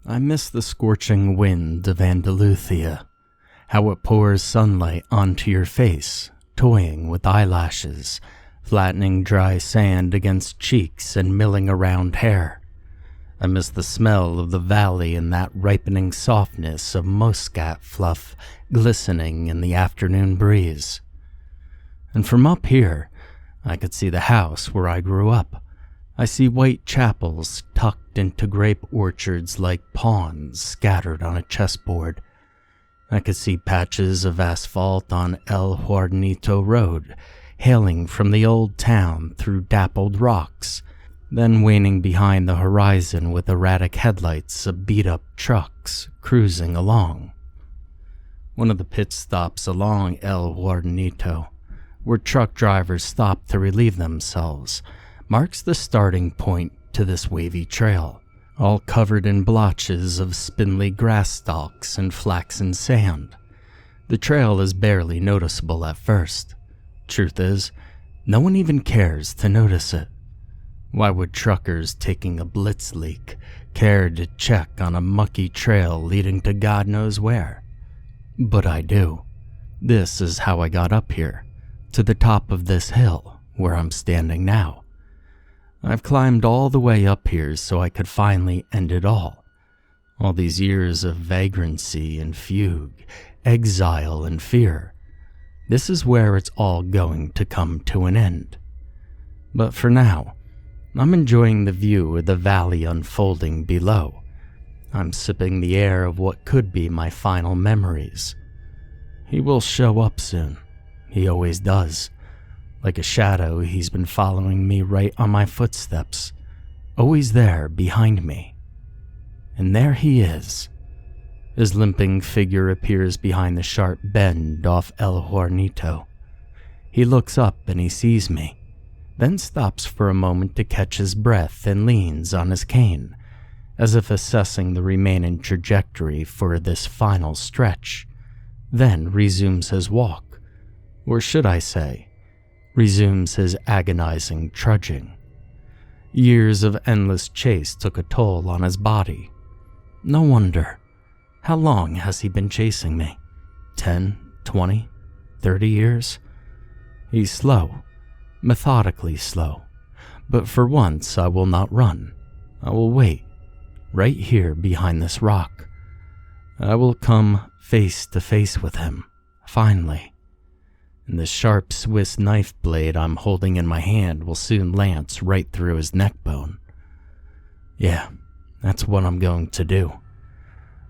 I miss the scorching wind of Andalusia, how it pours sunlight onto your face, toying with eyelashes, flattening dry sand against cheeks and milling around hair. I miss the smell of the valley and that ripening softness of muscat fluff glistening in the afternoon breeze. And from up here, I could see the house where I grew up. I see white chapels tucked into grape orchards like pawns scattered on a chessboard. I could see patches of asphalt on El Juanito Road, hailing from the old town through dappled rocks, then waning behind the horizon with erratic headlights of beat-up trucks cruising along. One of the pit stops along El Juanito, where truck drivers stop to relieve themselves, marks the starting point to this wavy trail, all covered in blotches of spindly grass stalks and flaxen sand. The trail is barely noticeable at first. Truth is, no one even cares to notice it. Why would truckers taking a blitz leak care to check on a mucky trail leading to God knows where? But I do. This is how I got up here, to the top of this hill where I'm standing now. I've climbed all the way up here so I could finally end it all. All these years of vagrancy and fugue, exile and fear. This is where it's all going to come to an end. But for now, I'm enjoying the view of the valley unfolding below. I'm sipping the air of what could be my final memories. He will show up soon. He always does. Like a shadow, he's been following me right on my footsteps, always there behind me. And there he is. His limping figure appears behind the sharp bend off El Juanito. He looks up and he sees me, then stops for a moment to catch his breath and leans on his cane, as if assessing the remaining trajectory for this final stretch, then resumes his walk, or should I say, resumes his agonizing trudging. Years of endless chase took a toll on his body. No wonder. How long has he been chasing me? 10, 20, 30 years? He's slow, methodically slow, but for once I will not run. I will wait, right here behind this rock. I will come face to face with him, finally. And the sharp Swiss knife blade I'm holding in my hand will soon lance right through his neck bone. Yeah, that's what I'm going to do.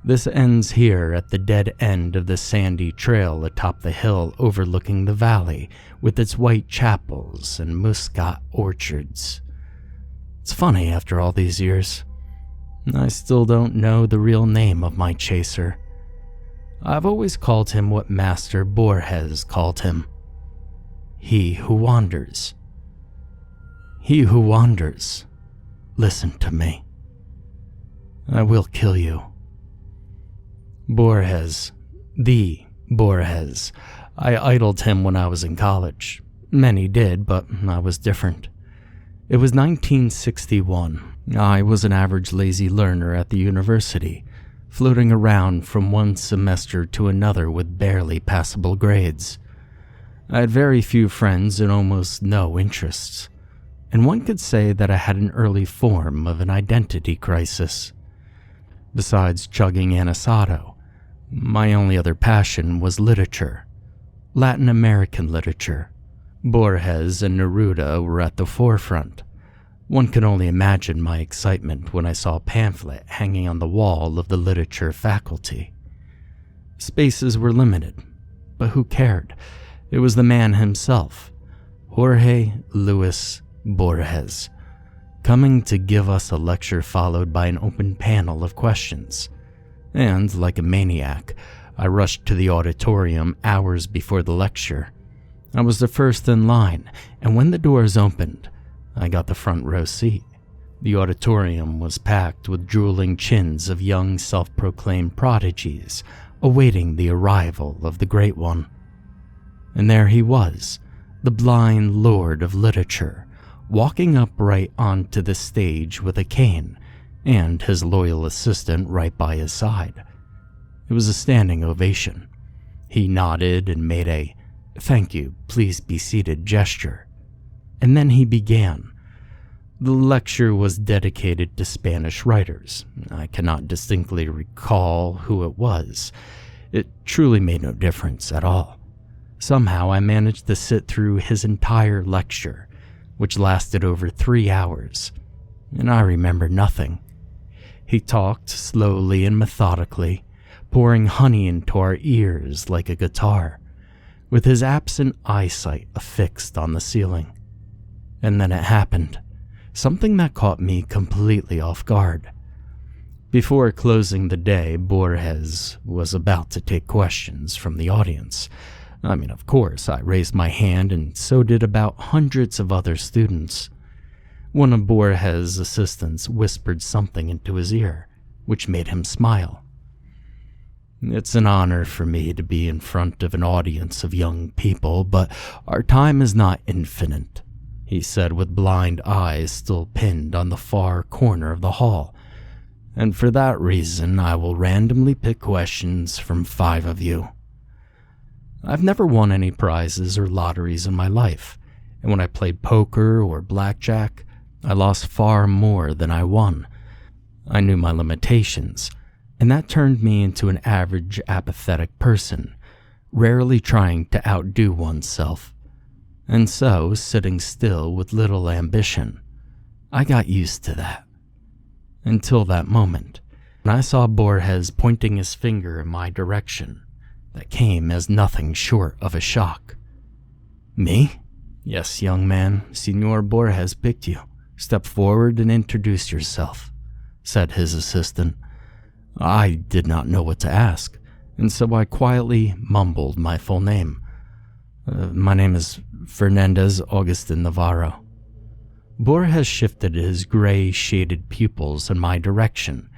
This ends here at the dead end of the sandy trail atop the hill overlooking the valley with its white chapels and muscat orchards. It's funny after all these years. I still don't know the real name of my chaser. I've always called him what Master Borges called him. He who wanders. He who wanders. Listen to me. I will kill you. Borges. The Borges. I idled him when I was in college. Many did, but I was different. It was 1961. I was an average lazy learner at the university, floating around from one semester to another with barely passable grades. I had very few friends and almost no interests, and one could say that I had an early form of an identity crisis. Besides chugging Anasato, my only other passion was literature, Latin American literature. Borges and Neruda were at the forefront. One can only imagine my excitement when I saw a pamphlet hanging on the wall of the literature faculty. Spaces were limited, but who cared? It was the man himself, Jorge Luis Borges, coming to give us a lecture followed by an open panel of questions. And, like a maniac, I rushed to the auditorium hours before the lecture. I was the first in line, and when the doors opened, I got the front row seat. The auditorium was packed with drooling chins of young self-proclaimed prodigies awaiting the arrival of the Great One. And there he was, the blind lord of literature, walking upright onto the stage with a cane and his loyal assistant right by his side. It was a standing ovation. He nodded and made a "thank you, please be seated" gesture. And then he began. The lecture was dedicated to Spanish writers. I cannot distinctly recall who it was. It truly made no difference at all. Somehow I managed to sit through his entire lecture, which lasted over 3 hours, and I remember nothing. He talked slowly and methodically, pouring honey into our ears like a guitar, with his absent eyesight affixed on the ceiling. And then it happened, something that caught me completely off guard. Before closing the day, Borges was about to take questions from the audience. Of course, I raised my hand, and so did about hundreds of other students. One of Borges' assistants whispered something into his ear, which made him smile. "It's an honor for me to be in front of an audience of young people, but our time is not infinite," he said with blind eyes still pinned on the far corner of the hall. "And for that reason, I will randomly pick questions from 5 of you. I've never won any prizes or lotteries in my life, and when I played poker or blackjack, I lost far more than I won. I knew my limitations, and that turned me into an average apathetic person, rarely trying to outdo oneself. And so, sitting still with little ambition, I got used to that. Until that moment, when I saw Borges pointing his finger in my direction. That came as nothing short of a shock. "Me?" "Yes, young man, Senor Borges picked you. Step forward and introduce yourself," said his assistant. I did not know what to ask, and so I quietly mumbled my full name. My name is Fernandez Augustin Navarro." Borges shifted his gray-shaded pupils in my direction,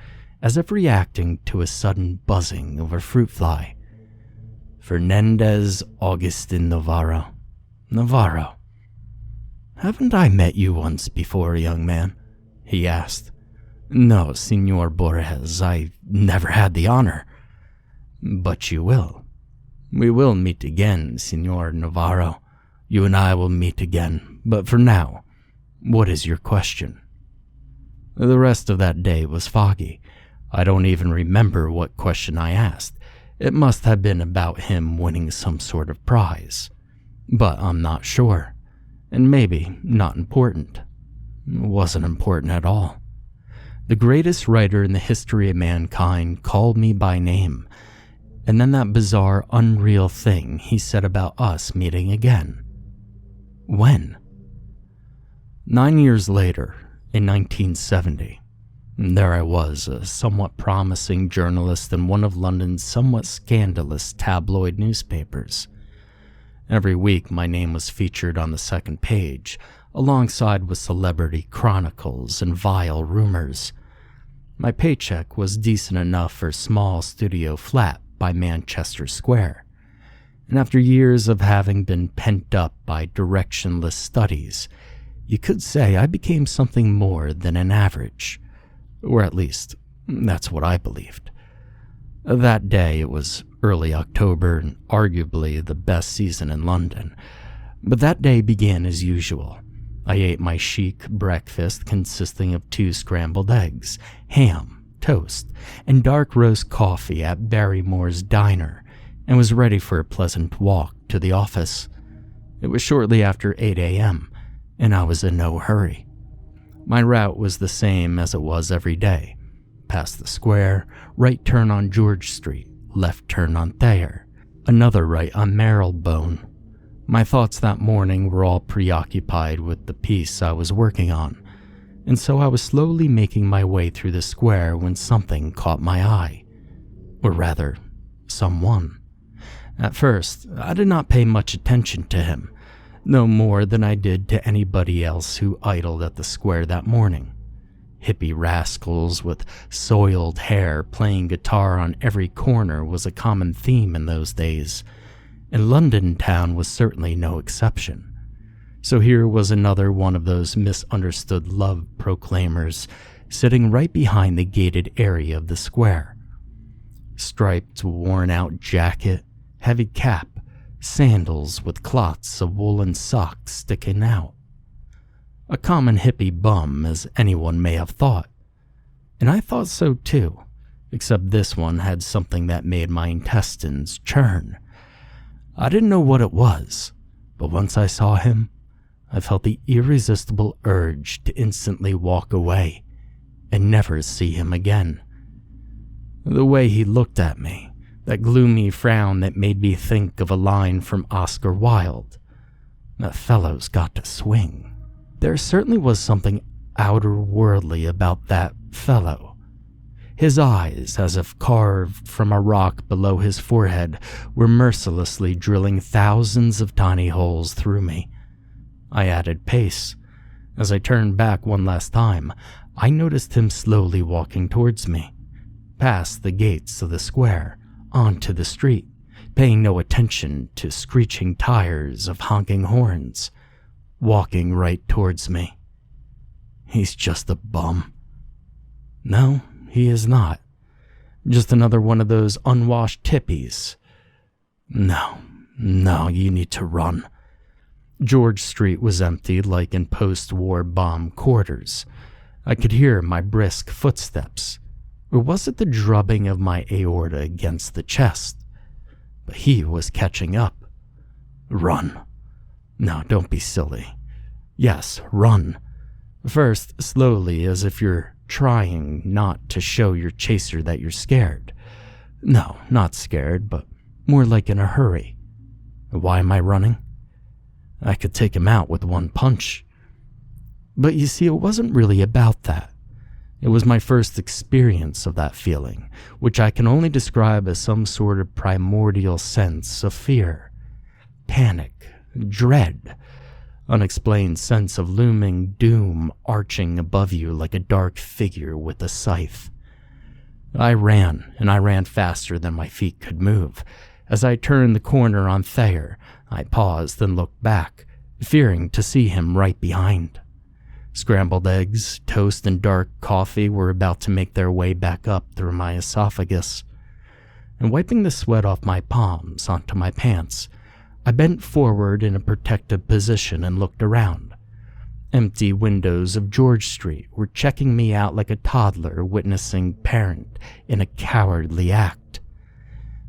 as if reacting to a sudden buzzing of a fruit fly. "Fernandez Augustin Navarro. Navarro. Haven't I met you once before, young man?" he asked. "No, Senor Borges, I never had the honor." "But you will. We will meet again, Senor Navarro. You and I will meet again, but for now, what is your question?" The rest of that day was foggy. I don't even remember what question I asked. It must have been about him winning some sort of prize. But I'm not sure. And maybe not important. It wasn't important at all. The greatest writer in the history of mankind called me by name. And then that bizarre, unreal thing he said about us meeting again. When? 9 years later, in 1970. There I was, a somewhat promising journalist in one of London's somewhat scandalous tabloid newspapers. Every week my name was featured on the second page, alongside with celebrity chronicles and vile rumors. My paycheck was decent enough for a small studio flat by Manchester Square, and after years of having been pent up by directionless studies, you could say I became something more than an average. Or at least, that's what I believed. That day, it was early October and arguably the best season in London. But that day began as usual. I ate my chic breakfast consisting of 2 scrambled eggs, ham, toast, and dark roast coffee at Barrymore's Diner, and was ready for a pleasant walk to the office. It was shortly after 8 a.m., and I was in no hurry. My route was the same as it was every day. Past the square, right turn on George Street, left turn on Thayer, another right on Marylebone. My thoughts that morning were all preoccupied with the piece I was working on, and so I was slowly making my way through the square when something caught my eye. Or rather, someone. At first, I did not pay much attention to him, no more than I did to anybody else who idled at the square that morning. Hippie rascals with soiled hair playing guitar on every corner was a common theme in those days, and London town was certainly no exception. So here was another one of those misunderstood love proclaimers, sitting right behind the gated area of the square. Striped, worn-out jacket, heavy cap, sandals with clots of woolen socks sticking out. A common hippie bum, as anyone may have thought. And I thought so too, except this one had something that made my intestines churn. I didn't know what it was, but once I saw him, I felt the irresistible urge to instantly walk away and never see him again. The way he looked at me, that gloomy frown that made me think of a line from Oscar Wilde, that fellow's got to swing. There certainly was something outer-worldly about that fellow. His eyes, as if carved from a rock below his forehead, were mercilessly drilling thousands of tiny holes through me. I added pace. As I turned back one last time, I noticed him slowly walking towards me, past the gates of the square, onto the street, paying no attention to screeching tires of honking horns, walking right towards me. He's just a bum. No, he is not. Just another one of those unwashed tippies. No, you need to run. George Street was empty like in post-war bomb quarters. I could hear my brisk footsteps. Or was it the drubbing of my aorta against the chest? But he was catching up. Run. No, don't be silly. Yes, run. First, slowly, as if you're trying not to show your chaser that you're scared. No, not scared, but more like in a hurry. Why am I running? I could take him out with one punch. But you see, it wasn't really about that. It was my first experience of that feeling, which I can only describe as some sort of primordial sense of fear, panic, dread, unexplained sense of looming doom arching above you like a dark figure with a scythe. I ran, and I ran faster than my feet could move. As I turned the corner on Thayer, I paused and looked back, fearing to see him right behind. Scrambled eggs, toast, and dark coffee were about to make their way back up through my esophagus. And wiping the sweat off my palms onto my pants, I bent forward in a protective position and looked around. Empty windows of George Street were checking me out like a toddler witnessing parent in a cowardly act.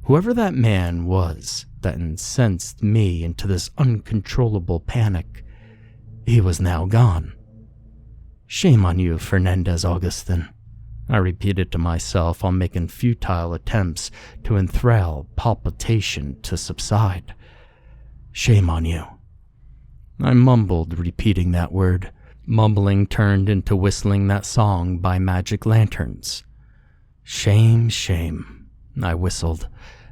Whoever that man was that incensed me into this uncontrollable panic, he was now gone. Shame on you, Fernandez Augustin, I repeated to myself while making futile attempts to enthrall palpitation to subside. Shame on you. I mumbled, repeating that word. Mumbling turned into whistling that song by Magic Lanterns. Shame, shame, I whistled,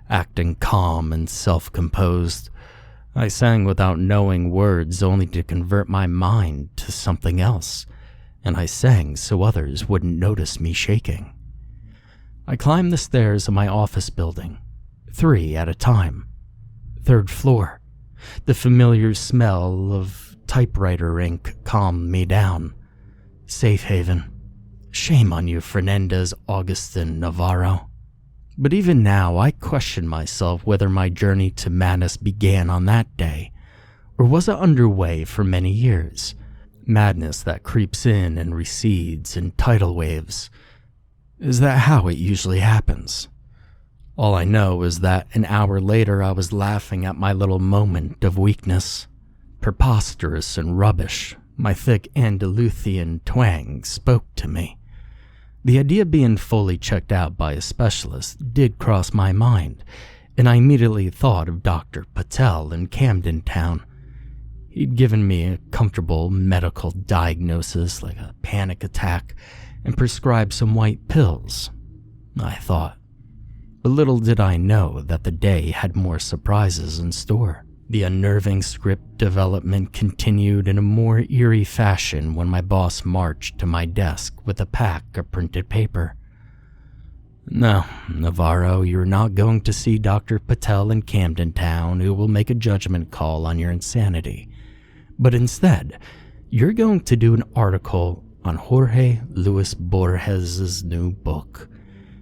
acting calm and self-composed. I sang without knowing words, only to convert my mind to something else, and I sang so others wouldn't notice me shaking. I climbed the stairs of my office building, 3 at a time. 3rd floor. The familiar smell of typewriter ink calmed me down. Safe haven. Shame on you, Fernandez Augustin Navarro. But even now, I question myself whether my journey to madness began on that day, or was it underway for many years? Madness that creeps in and recedes in tidal waves. Is that how it usually happens? All I know is that an hour later I was laughing at my little moment of weakness. Preposterous and rubbish, my thick Andalusian twang spoke to me. The idea of being fully checked out by a specialist did cross my mind, and I immediately thought of Dr. Patel in Camden Town. He'd given me a comfortable medical diagnosis like a panic attack and prescribed some white pills, I thought. But little did I know that the day had more surprises in store. The unnerving script development continued in a more eerie fashion when my boss marched to my desk with a pack of printed paper. No, Navarro, you're not going to see Dr. Patel in Camden Town, who will make a judgment call on your insanity. But instead, you're going to do an article on Jorge Luis Borges' new book.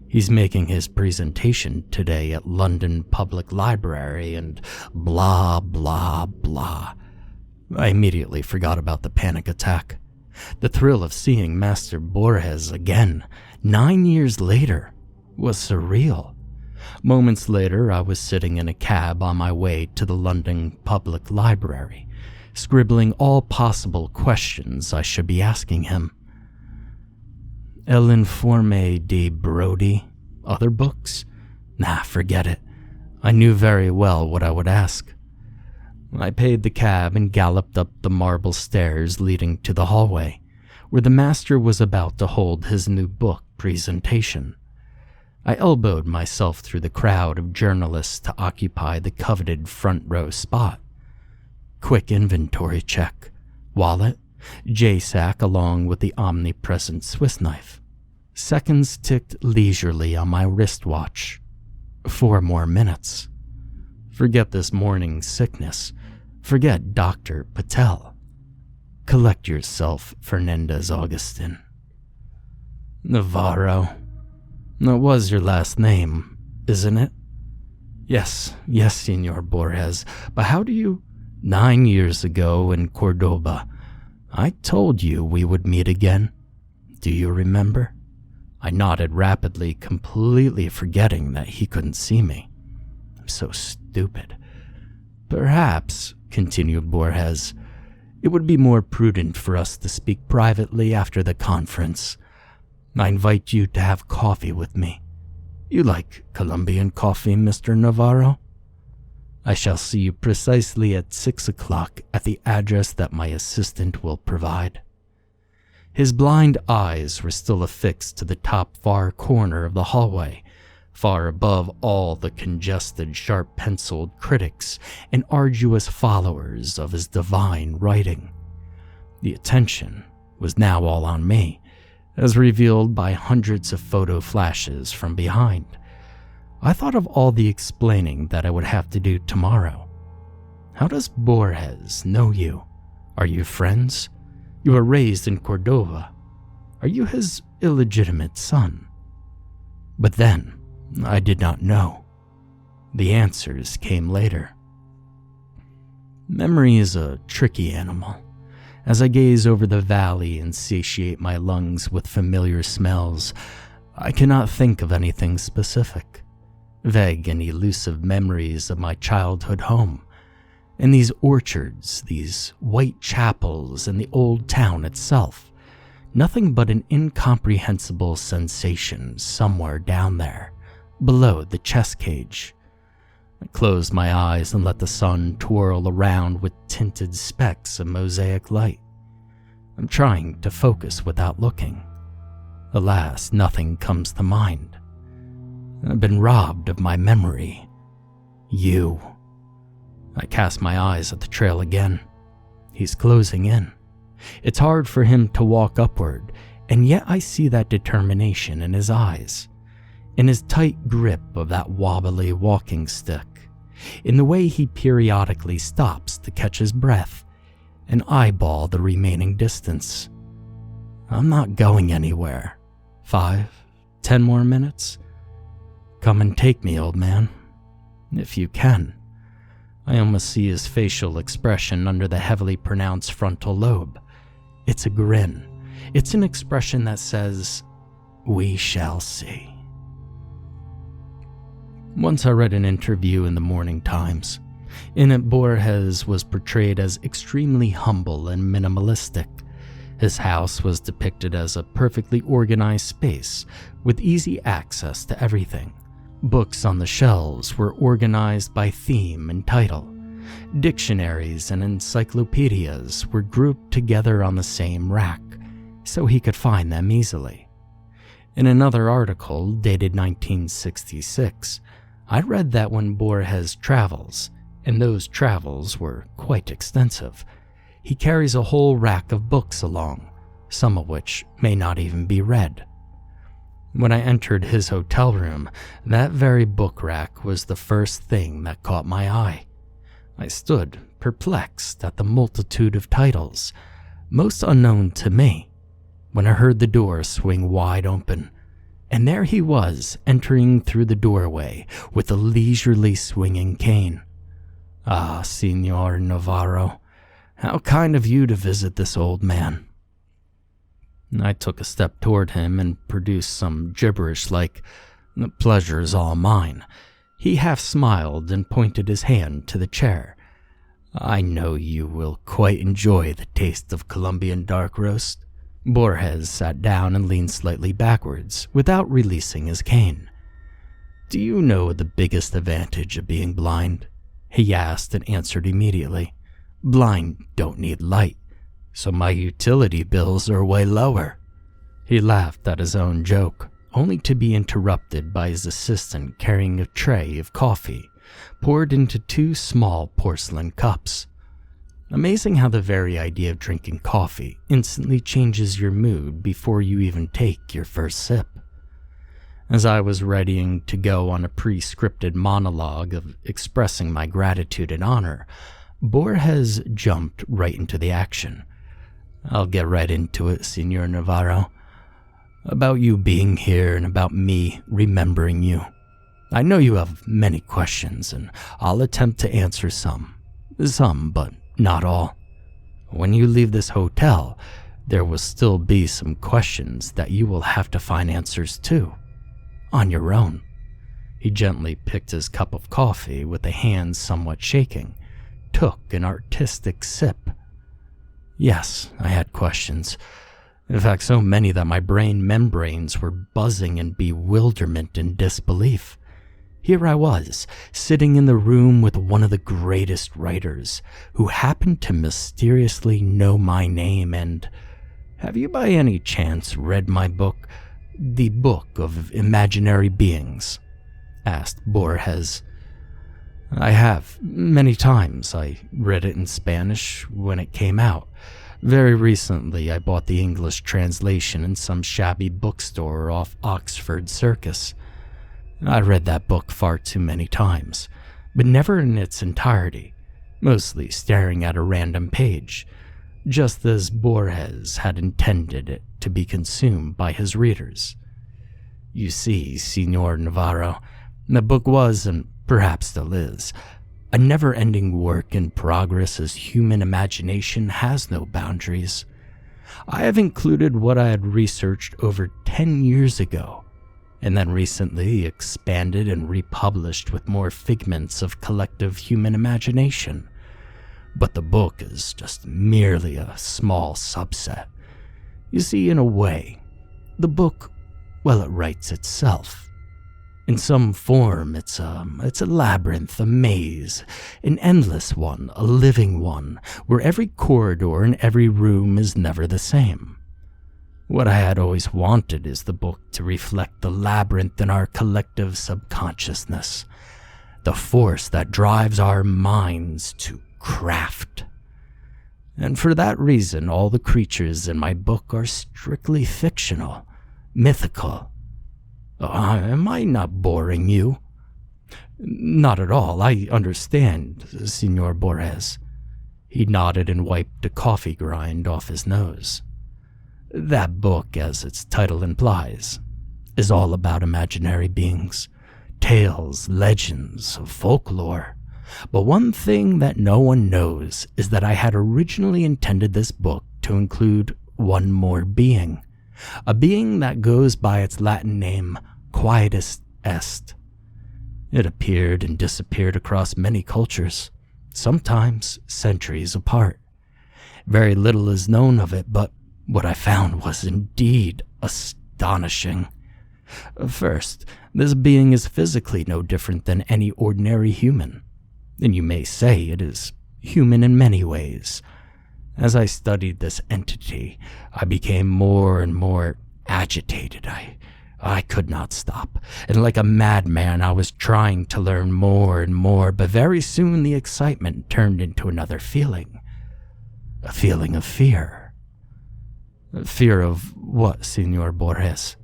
He's making his presentation today at London Public Library and blah, blah, blah. I immediately forgot about the panic attack. The thrill of seeing Master Borges again, 9 years later, was surreal. Moments later, I was sitting in a cab on my way to the London Public Library, scribbling all possible questions I should be asking him. El Informe de Brody? Other books? Nah, forget it. I knew very well what I would ask. I paid the cab and galloped up the marble stairs leading to the hallway, where the master was about to hold his new book presentation. I elbowed myself through the crowd of journalists to occupy the coveted front row spot. Quick inventory check. Wallet, J-sack along with the omnipresent Swiss knife. Seconds ticked leisurely on my wristwatch. 4 more minutes. Forget this morning's sickness. Forget Dr. Patel. Collect yourself, Fernandez Augustin. Navarro. That was your last name, isn't it? Yes, Senor Borges, but how do you... 9 years ago in Cordoba, I told you we would meet again. Do you remember? I nodded rapidly, completely forgetting that he couldn't see me. I'm so stupid. Perhaps, continued Borges, it would be more prudent for us to speak privately after the conference. I invite you to have coffee with me. You like Colombian coffee, Mr. Navarro? I shall see you precisely at 6 o'clock at the address that my assistant will provide. His blind eyes were still affixed to the top far corner of the hallway, far above all the congested, sharp-penciled critics and arduous followers of his divine writing. The attention was now all on me, as revealed by hundreds of photo flashes from behind. I thought of all the explaining that I would have to do tomorrow. How does Borges know you? Are you friends? You were raised in Cordova. Are you his illegitimate son? But then, I did not know. The answers came later. Memory is a tricky animal. As I gaze over the valley and satiate my lungs with familiar smells, I cannot think of anything specific. Vague and elusive memories of my childhood home, and these orchards, these white chapels, and the old town itself. Nothing but an incomprehensible sensation somewhere down there, below the chess cage. I closed my eyes and let the sun twirl around with tinted specks of mosaic light. I'm trying to focus without looking. Alas, nothing comes to mind. I've been robbed of my memory. You. I cast my eyes at the trail again. He's closing in. It's hard for him to walk upward, and yet I see that determination in his eyes, in his tight grip of that wobbly walking stick, in the way he periodically stops to catch his breath and eyeball the remaining distance. I'm not going anywhere. 5, 10 more minutes? Come and take me, old man. If you can. I almost see his facial expression under the heavily pronounced frontal lobe. It's a grin. It's an expression that says, "We shall see." Once I read an interview in the Morning Times. In it, Borges was portrayed as extremely humble and minimalistic. His house was depicted as a perfectly organized space with easy access to everything. Books on the shelves were organized by theme and title. Dictionaries and encyclopedias were grouped together on the same rack, so he could find them easily. In another article dated 1966, I read that when Borges travels, and those travels were quite extensive, he carries a whole rack of books along, some of which may not even be read. When I entered his hotel room, that very book rack was the first thing that caught my eye. I stood perplexed at the multitude of titles, most unknown to me, when I heard the door swing wide open, and there he was entering through the doorway with a leisurely swinging cane. "Ah, Senor Navarro, how kind of you to visit this old man." I took a step toward him and produced some gibberish like, "The pleasure's all mine." He half smiled and pointed his hand to the chair. "I know you will quite enjoy the taste of Colombian dark roast." Borges sat down and leaned slightly backwards without releasing his cane. "Do you know the biggest advantage of being blind?" he asked and answered immediately. "Blind don't need light, so my utility bills are way lower." He laughed at his own joke, only to be interrupted by his assistant carrying a tray of coffee, poured into 2 small porcelain cups. Amazing how the very idea of drinking coffee instantly changes your mood before you even take your first sip. As I was readying to go on a pre-scripted monologue of expressing my gratitude and honor, Borges jumped right into the action. "I'll get right into it, Senor Navarro. About you being here and about me remembering you. I know you have many questions, and I'll attempt to answer some, but not all. When you leave this hotel, there will still be some questions that you will have to find answers to, on your own." He gently picked his cup of coffee with a hand somewhat shaking, took an artistic sip. Yes, I had questions. In fact, so many that my brain membranes were buzzing in bewilderment and disbelief. Here I was, sitting in the room with one of the greatest writers, who happened to mysteriously know my name and... "Have you by any chance read my book, The Book of Imaginary Beings?" asked Borges. "I have, many times. I read it in Spanish when it came out. Very recently, I bought the English translation in some shabby bookstore off Oxford Circus. I read that book far too many times, but never in its entirety, mostly staring at a random page, just as Borges had intended it to be consumed by his readers. You see, Senor Navarro, the book was, and perhaps still is, a never-ending work in progress, as human imagination has no boundaries. I have included what I had researched over 10 years ago, and then recently expanded and republished with more figments of collective human imagination. But the book is just merely a small subset. You see, in a way, the book, well, it writes itself. In some form, it's a labyrinth, a maze, an endless one, a living one, where every corridor and every room is never the same. What I had always wanted is the book to reflect the labyrinth in our collective subconsciousness, the force that drives our minds to craft. And for that reason, all the creatures in my book are strictly fictional, mythical. Am I not boring you? Not at all. I understand, Senor Borges. He nodded and wiped the coffee grind off his nose. That book, as its title implies, is all about imaginary beings, tales, legends, folklore. But one thing that no one knows is that I had originally intended this book to include one more being. A being that goes by its Latin name, Quietus Est. It appeared and disappeared across many cultures, sometimes centuries apart. Very little is known of it, but what I found was indeed astonishing. First, this being is physically no different than any ordinary human, and you may say it is human in many ways. As I studied this entity, I became more and more agitated. I could not stop, and like a madman I was trying to learn more and more, but very soon the excitement turned into another feeling. A feeling of fear. Fear of what, Senor Borges?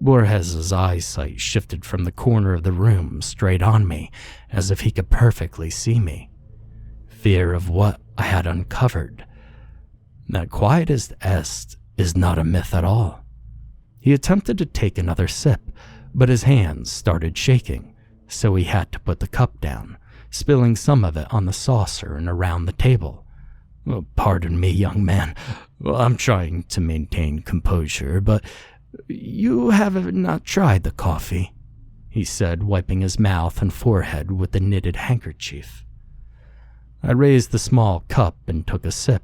Borges's eyesight shifted from the corner of the room straight on me, as if he could perfectly see me. Fear of what I had uncovered. That Quietus Est is not a myth at all." He attempted to take another sip, but his hands started shaking, so he had to put the cup down, spilling some of it on the saucer and around the table. "Pardon me, young man. I'm trying to maintain composure, but you have not tried the coffee," he said, wiping his mouth and forehead with the knitted handkerchief. I raised the small cup and took a sip,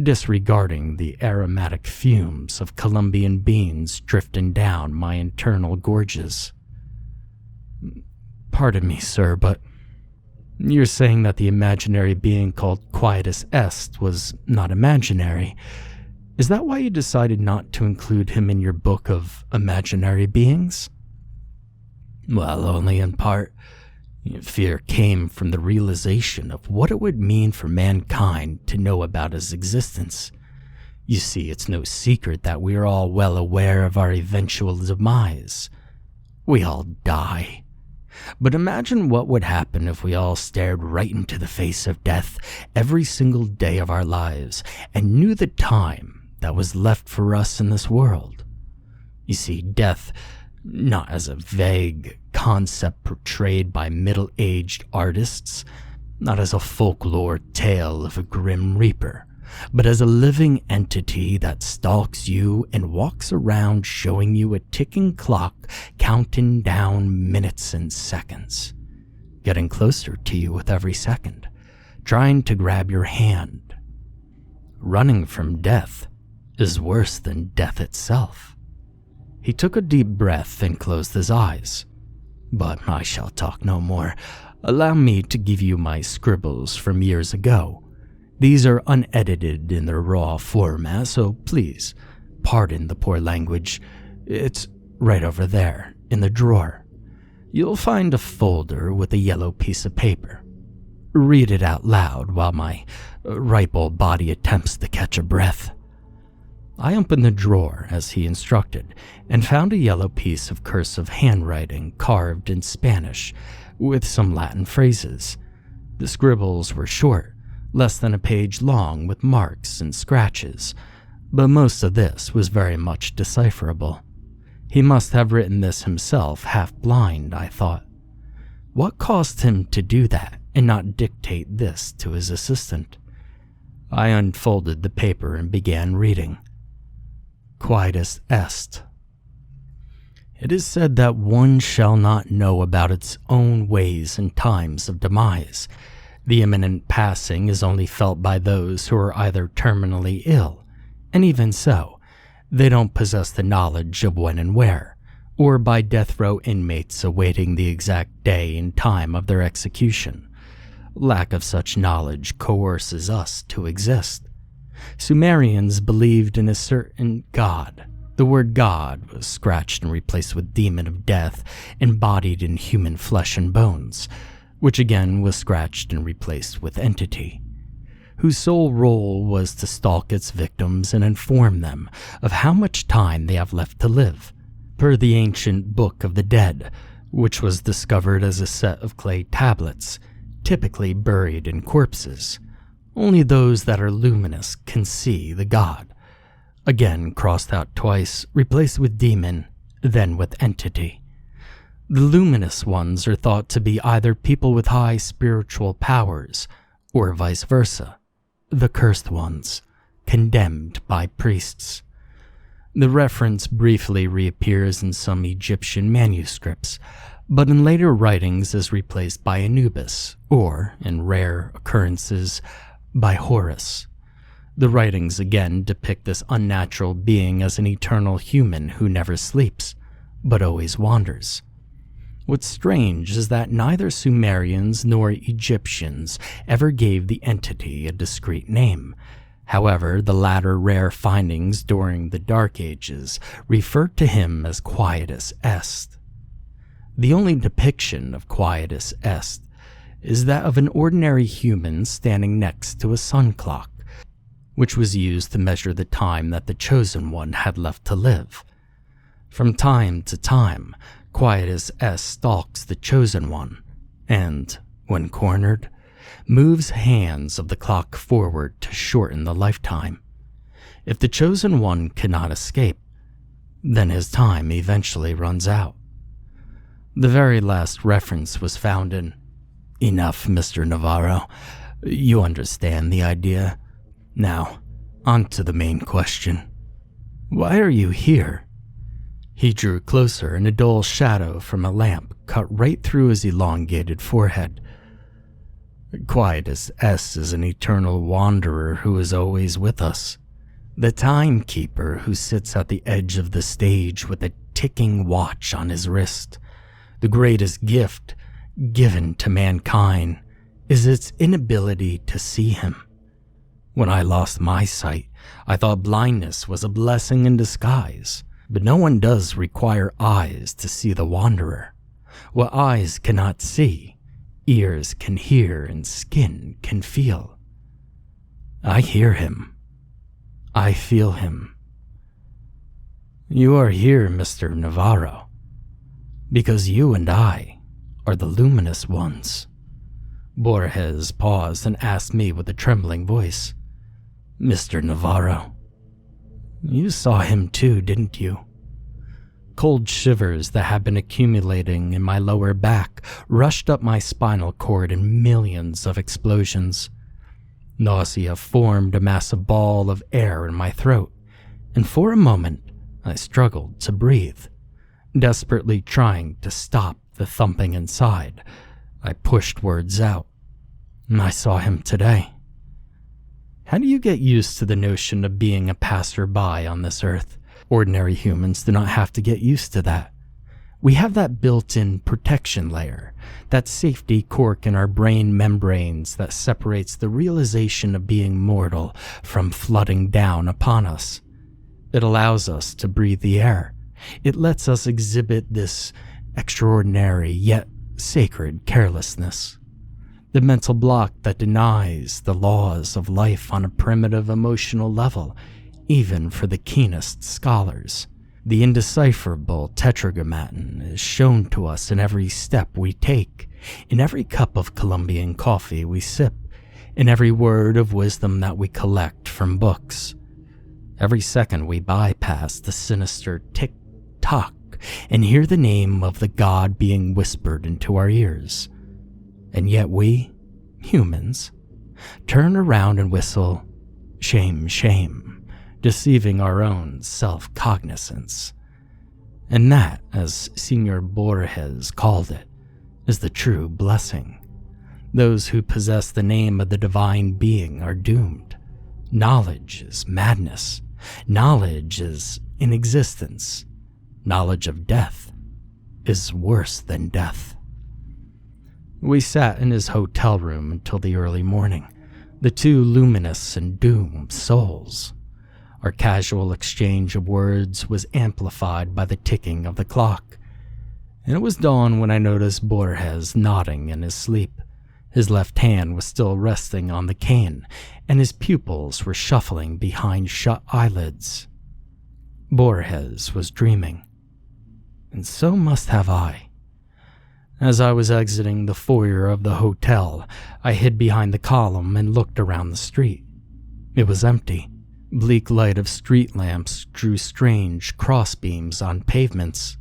disregarding the aromatic fumes of Colombian beans drifting down my internal gorges. "Pardon me, sir, but you're saying that the imaginary being called Quietus Est was not imaginary. Is that why you decided not to include him in your book of imaginary beings?" "Well, only in part. Fear came from the realization of what it would mean for mankind to know about his existence. You see, it's no secret that we are all well aware of our eventual demise. We all die. But imagine what would happen if we all stared right into the face of death every single day of our lives and knew the time that was left for us in this world. You see, death, not as a vague concept portrayed by middle-aged artists, not as a folklore tale of a grim reaper, but as a living entity that stalks you and walks around showing you a ticking clock counting down minutes and seconds, getting closer to you with every second, trying to grab your hand. Running from death is worse than death itself." He took a deep breath and closed his eyes. "But I shall talk no more. Allow me to give you my scribbles from years ago. These are unedited in their raw format, so please, pardon the poor language. It's right over there, in the drawer. You'll find a folder with a yellow piece of paper. Read it out loud while my ripe old body attempts to catch a breath." I opened the drawer as he instructed and found a yellow piece of cursive handwriting carved in Spanish with some Latin phrases. The scribbles were short, less than a page long, with marks and scratches, but most of this was very much decipherable. He must have written this himself, half blind, I thought. What caused him to do that and not dictate this to his assistant? I unfolded the paper and began reading. Quietus Est. It is said that one shall not know about its own ways and times of demise. The imminent passing is only felt by those who are either terminally ill, and even so, they don't possess the knowledge of when and where, or by death row inmates awaiting the exact day and time of their execution. Lack of such knowledge coerces us to exist. Sumerians believed in a certain god. The word god was scratched and replaced with demon of death, embodied in human flesh and bones, which again was scratched and replaced with entity, whose sole role was to stalk its victims and inform them of how much time they have left to live, per the ancient Book of the Dead, which was discovered as a set of clay tablets, typically buried in corpses. Only those that are luminous can see the god. Again crossed out twice, replaced with demon, then with entity. The luminous ones are thought to be either people with high spiritual powers, or vice versa, the cursed ones, condemned by priests. The reference briefly reappears in some Egyptian manuscripts, but in later writings is replaced by Anubis, or, in rare occurrences, by Horus. The writings again depict this unnatural being as an eternal human who never sleeps, but always wanders. What's strange is that neither Sumerians nor Egyptians ever gave the entity a discrete name. However, the latter rare findings during the Dark Ages referred to him as Quietus Est. The only depiction of Quietus Est is that of an ordinary human standing next to a sun clock, which was used to measure the time that the Chosen One had left to live. From time to time, Quietus Est stalks the Chosen One, and, when cornered, moves hands of the clock forward to shorten the lifetime. If the chosen one cannot escape, then his time eventually runs out. The very last reference was found in, "Enough, Mr. Navarro. You understand the idea. Now, on to the main question. Why are you here?" He drew closer, and a dull shadow from a lamp cut right through his elongated forehead. Quietus S is an eternal wanderer who is always with us. The timekeeper who sits at the edge of the stage with a ticking watch on his wrist. The greatest gift given to mankind is its inability to see him. When I lost my sight, I thought blindness was a blessing in disguise, but no one does require eyes to see the wanderer. What eyes cannot see, ears can hear, and skin can feel. I hear him. I feel him. You are here, Mr. Navarro, because you and I are the luminous ones. Borges paused and asked me with a trembling voice, "Mr. Navarro, you saw him too, didn't you?" Cold shivers that had been accumulating in my lower back rushed up my spinal cord in millions of explosions. Nausea formed a massive ball of air in my throat, and for a moment I struggled to breathe. Desperately trying to stop the thumping inside, I pushed words out. I saw him today. How do you get used to the notion of being a passerby on this earth? Ordinary humans do not have to get used to that. We have that built-in protection layer, that safety cork in our brain membranes that separates the realization of being mortal from flooding down upon us. It allows us to breathe the air. It lets us exhibit this extraordinary yet sacred carelessness. The mental block that denies the laws of life on a primitive emotional level, even for the keenest scholars. The indecipherable tetragrammaton is shown to us in every step we take, in every cup of Colombian coffee we sip, in every word of wisdom that we collect from books. Every second we bypass the sinister tick-tock and hear the name of the god being whispered into our ears. And yet we, humans, turn around and whistle, "Shame, shame," deceiving our own self-cognizance. And that, as Senor Borges called it, is the true blessing. Those who possess the name of the divine being are doomed. Knowledge is madness. Knowledge is inexistence. Knowledge of death is worse than death. We sat in his hotel room until the early morning, the two luminous and doomed souls. Our casual exchange of words was amplified by the ticking of the clock, and it was dawn when I noticed Borges nodding in his sleep. His left hand was still resting on the cane, and his pupils were shuffling behind shut eyelids. Borges was dreaming, and so must have I. As I was exiting the foyer of the hotel, I hid behind the column and looked around the street. It was empty. Bleak light of street lamps drew strange crossbeams on pavements.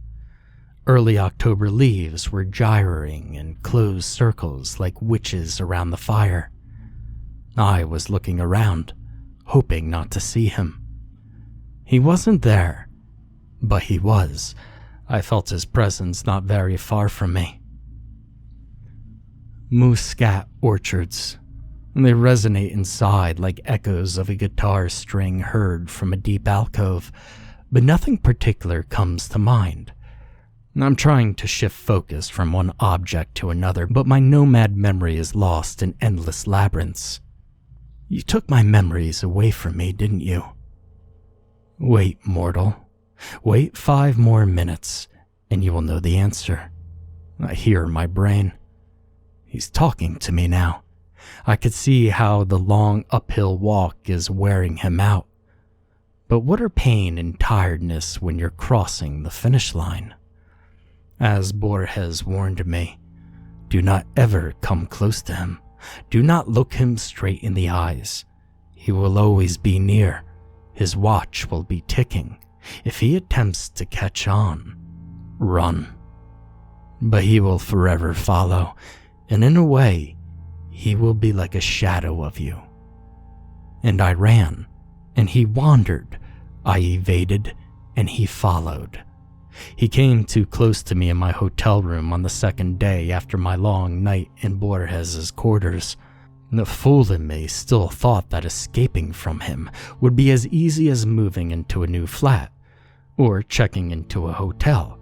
Early October leaves were gyrating in closed circles like witches around the fire. I was looking around, hoping not to see him. He wasn't there, but he was. I felt his presence not very far from me. Muscat orchards. They resonate inside like echoes of a guitar string heard from a deep alcove, but nothing particular comes to mind. I'm trying to shift focus from one object to another, but my nomad memory is lost in endless labyrinths. You took my memories away from me, didn't you? Wait, mortal. Wait 5 more minutes, and you will know the answer. I hear my brain. He's talking to me now. I could see how the long uphill walk is wearing him out. But what are pain and tiredness when you're crossing the finish line? As Borges warned me, do not ever come close to him. Do not look him straight in the eyes. He will always be near. His watch will be ticking. If he attempts to catch on, run. But he will forever follow, and in a way, he will be like a shadow of you. And I ran, and he wandered. I evaded, and he followed. He came too close to me in my hotel room on the second day after my long night in Borges's quarters. The fool in me still thought that escaping from him would be as easy as moving into a new flat, or checking into a hotel.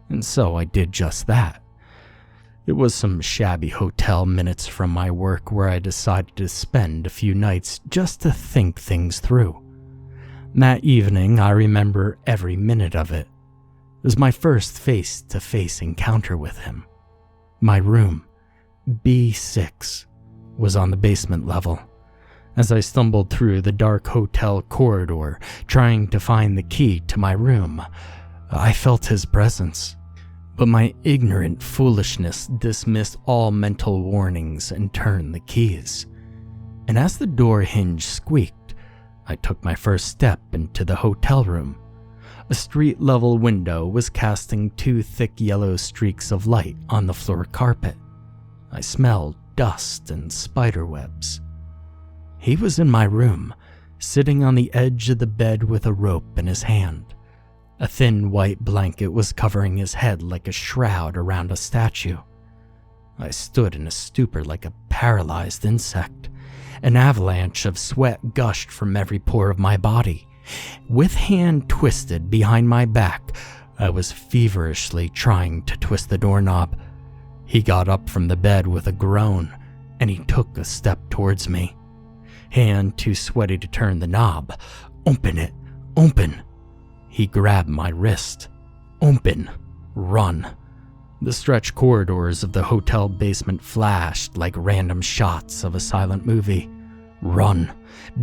And so I did just that. It was some shabby hotel minutes from my work where I decided to spend a few nights just to think things through. That evening, I remember every minute of it. It was my first face-to-face encounter with him. My room, B6, was on the basement level. As I stumbled through the dark hotel corridor, trying to find the key to my room, I felt his presence. But my ignorant foolishness dismissed all mental warnings and turned the keys. And as the door hinge squeaked, I took my first step into the hotel room. A street-level window was casting 2 thick yellow streaks of light on the floor carpet. I smelled dust and spiderwebs. He was in my room, sitting on the edge of the bed with a rope in his hand. A thin white blanket was covering his head like a shroud around a statue. I stood in a stupor like a paralyzed insect. An avalanche of sweat gushed from every pore of my body. With hand twisted behind my back, I was feverishly trying to twist the doorknob. He got up from the bed with a groan, and he took a step towards me. Hand too sweaty to turn the knob. "Open it! Open!" He grabbed my wrist. "Open! Run!" The stretched corridors of the hotel basement flashed like random shots of a silent movie. Run!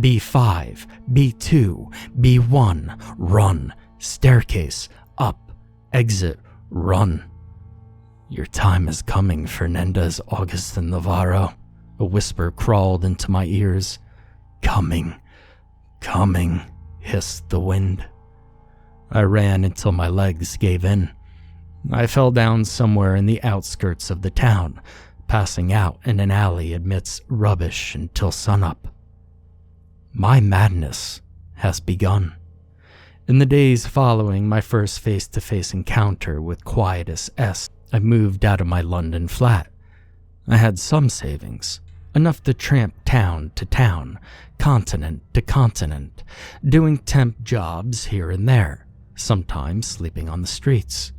B5, B2, B1, run! Staircase, up, exit, run! "Your time is coming, Fernandez Augustin Navarro," a whisper crawled into my ears. "Coming, coming," hissed the wind. I ran until my legs gave in. I fell down somewhere in the outskirts of the town, passing out in an alley amidst rubbish until sunup. My madness has begun. In the days following my first face-to-face encounter with Quietus S, I moved out of my London flat. I had some savings, enough to tramp town to town, continent to continent, doing temp jobs here and there, sometimes sleeping on the streets.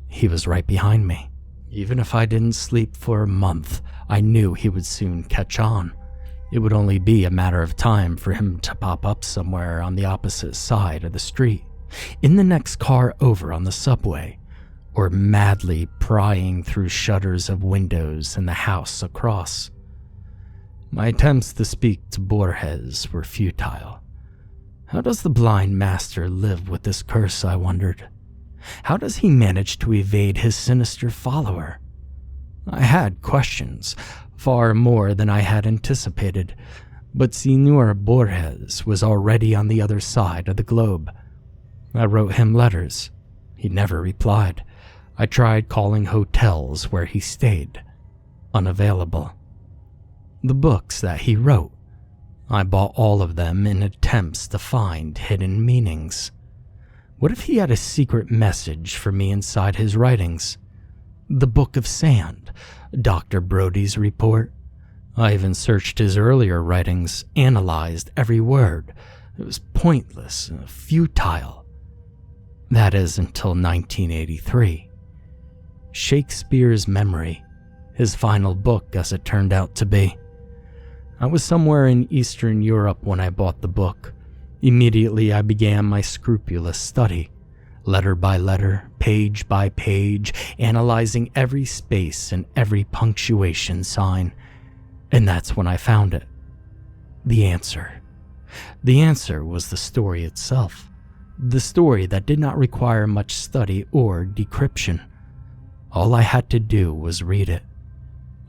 He was right behind me. Even if I didn't sleep for a month, I knew he would soon catch on. It would only be a matter of time for him to pop up somewhere on the opposite side of the street, in the next car over on the subway, or madly prying through shutters of windows in the house across. My attempts to speak to Borges were futile. How does the blind master live with this curse, I wondered? How does he manage to evade his sinister follower? I had questions, far more than I had anticipated, but Senor Borges was already on the other side of the globe. I wrote him letters. He never replied. I tried calling hotels where he stayed. Unavailable. The books that he wrote, I bought all of them in attempts to find hidden meanings. What if he had a secret message for me inside his writings? The Book of Sand, Dr. Brody's report. I even searched his earlier writings, analyzed every word. It was pointless and futile. That is until 1983. Shakespeare's Memory, his final book as it turned out to be. I was somewhere in Eastern Europe when I bought the book. Immediately I began my scrupulous study, letter by letter, page by page, analyzing every space and every punctuation sign. And that's when I found it. The answer. The answer was the story itself. The story that did not require much study or decryption. All I had to do was read it.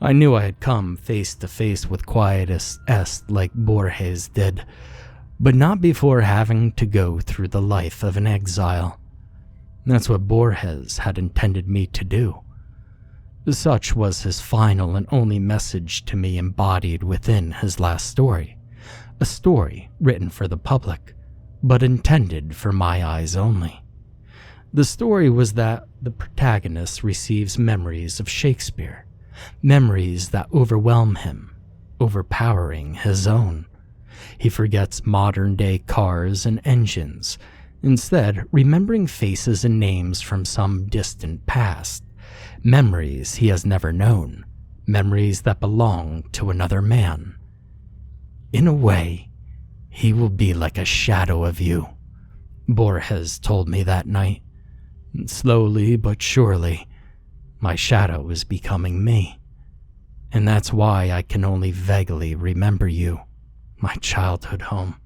I knew I had come face to face with Quietus S like Borges did, but not before having to go through the life of an exile. That's what Borges had intended me to do. Such was his final and only message to me embodied within his last story, a story written for the public, but intended for my eyes only. The story was that the protagonist receives memories of Shakespeare, memories that overwhelm him, overpowering his own. He forgets modern-day cars and engines, instead remembering faces and names from some distant past, memories he has never known, memories that belong to another man. In a way, he will be like a shadow of you, Borges told me that night. Slowly but surely, my shadow is becoming me, and that's why I can only vaguely remember you, my childhood home.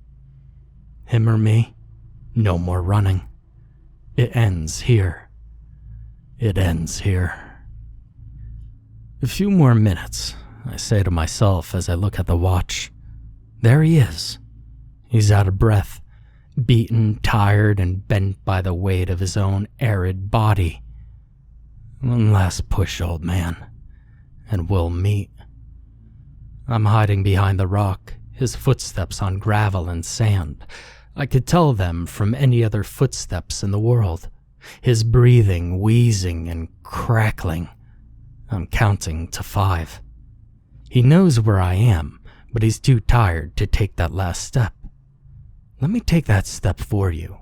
Him or me, no more running. It ends here. It ends here. A few more minutes, I say to myself as I look at the watch. There he is. He's out of breath, beaten, tired, and bent by the weight of his own arid body. One last push, old man, and we'll meet. I'm hiding behind the rock, his footsteps on gravel and sand. I could tell them from any other footsteps in the world. His breathing, wheezing, and crackling. I'm counting to 5. He knows where I am, but he's too tired to take that last step. Let me take that step for you.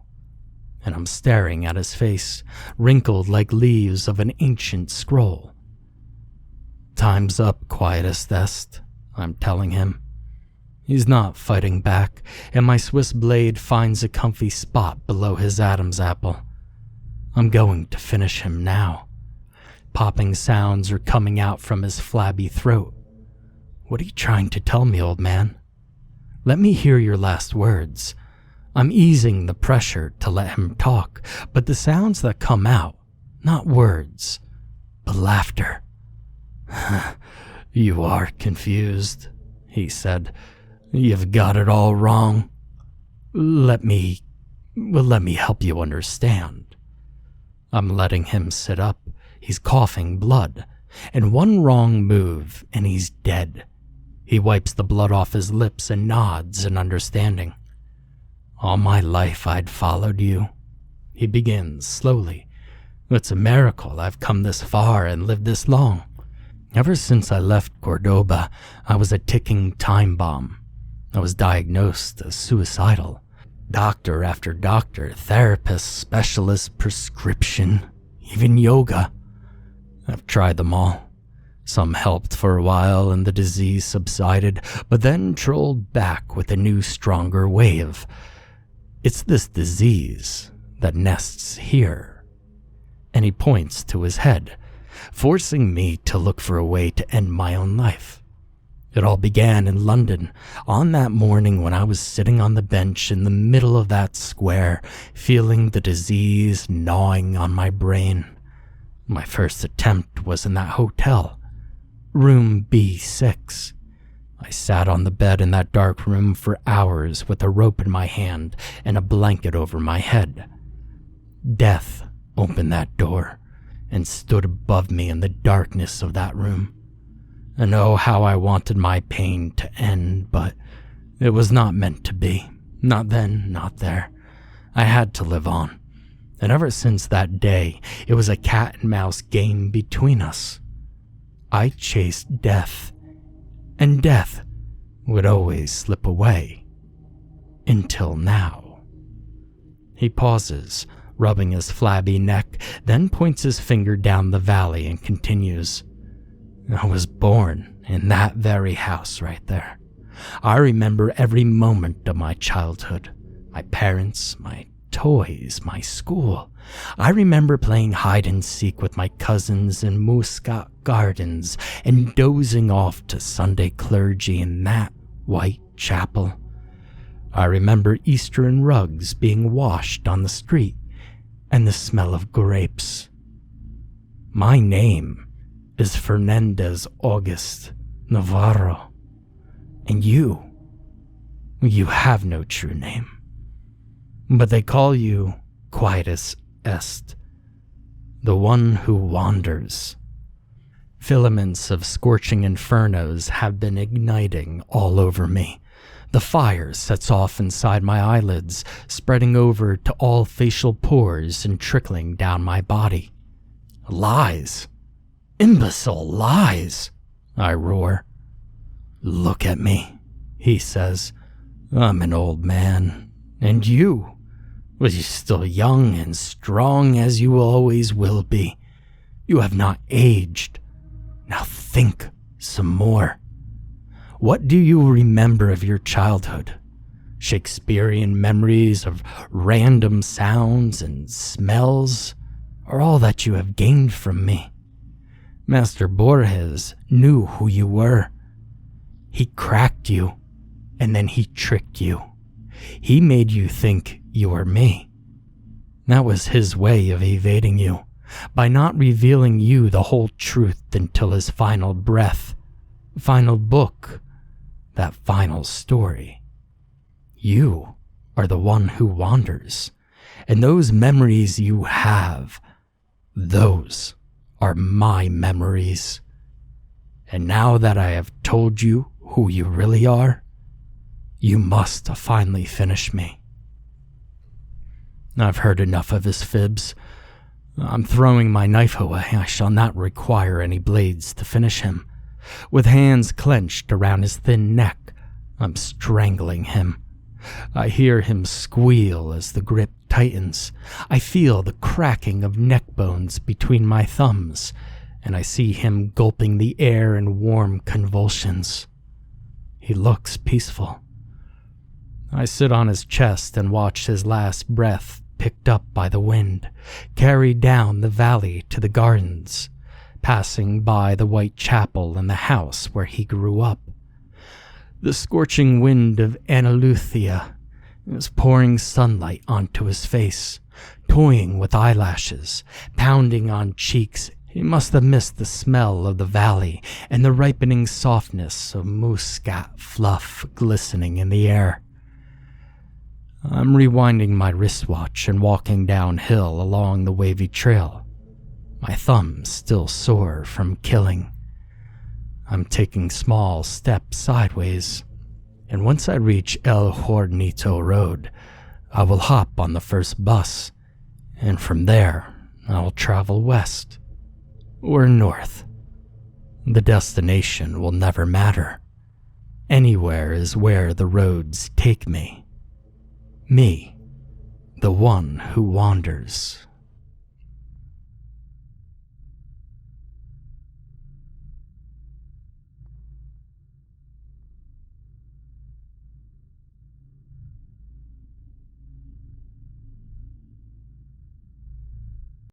And I'm staring at his face, wrinkled like leaves of an ancient scroll. Time's up, quietest est, I'm telling him. He's not fighting back, and my Swiss blade finds a comfy spot below his Adam's apple. I'm going to finish him now. Popping sounds are coming out from his flabby throat. What are you trying to tell me, old man? Let me hear your last words. I'm easing the pressure to let him talk, but the sounds that come out, not words, but laughter. You are confused, he said. You've got it all wrong. Let me help you understand. I'm letting him sit up. He's coughing blood, and one wrong move and he's dead. He wipes the blood off his lips and nods in understanding. All my life I'd followed you. He begins slowly. It's a miracle I've come this far and lived this long. Ever since I left Cordoba, I was a ticking time bomb. I was diagnosed as suicidal. Doctor after doctor, therapist, specialist, prescription, even yoga. I've tried them all. Some helped for a while and the disease subsided, but then trolled back with a new, stronger wave. It's this disease that nests here. And he points to his head, forcing me to look for a way to end my own life. It all began in London, on that morning when I was sitting on the bench in the middle of that square, feeling the disease gnawing on my brain. My first attempt was in that hotel, room B6. I sat on the bed in that dark room for hours with a rope in my hand and a blanket over my head. Death opened that door and stood above me in the darkness of that room. And oh, how I wanted my pain to end, but it was not meant to be. Not then, not there. I had to live on. And ever since that day, it was a cat and mouse game between us. I chased death, and death would always slip away. Until now. He pauses, rubbing his flabby neck, then points his finger down the valley and continues. I was born in that very house right there. I remember every moment of my childhood, my parents, my toys, my school. I remember playing hide and seek with my cousins in Muscat Gardens and dozing off to Sunday clergy in that white chapel. I remember Eastern rugs being washed on the street and the smell of grapes. My name is Fernandez August Navarro, and you You have no true name, but they call you Quietus Est, the one who wanders. Filaments of scorching infernos have been igniting all over me. The fire sets off inside my eyelids, spreading over to all facial pores and trickling down my body. Lies! Imbecile lies! I roar. Look at me, he says. I'm an old man, and you? Well, you're still young and strong as you always will be. You have not aged. Now think some more. What do you remember of your childhood? Shakespearean memories of random sounds and smells are all that you have gained from me. Master Borges knew who you were. He cracked you, and then he tricked you. He made you think you were me. That was his way of evading you, by not revealing you the whole truth until his final breath, final book, that final story. You are the one who wanders, and those memories you have, those are my memories. And now that I have told you who you really are, you must finally finish me. I've heard enough of his fibs. I'm throwing my knife away. I shall not require any blades to finish him. With hands clenched around his thin neck, I'm strangling him. I hear him squeal as the grip tightens. I feel the cracking of neck bones between my thumbs, and I see him gulping the air in warm convulsions. He looks peaceful. I sit on his chest and watch his last breath picked up by the wind, carried down the valley to the gardens, passing by the white chapel and the house where he grew up. The scorching wind of Analuthia was pouring sunlight onto his face, toying with eyelashes, pounding on cheeks. He must have missed the smell of the valley and the ripening softness of muscat fluff glistening in the air. I'm rewinding my wristwatch and walking downhill along the wavy trail, my thumbs still sore from killing. I'm taking small steps sideways, and once I reach El Hornito Road, I will hop on the first bus, and from there I will travel west or north. The destination will never matter. Anywhere is where the roads take me. Me, the one who wanders.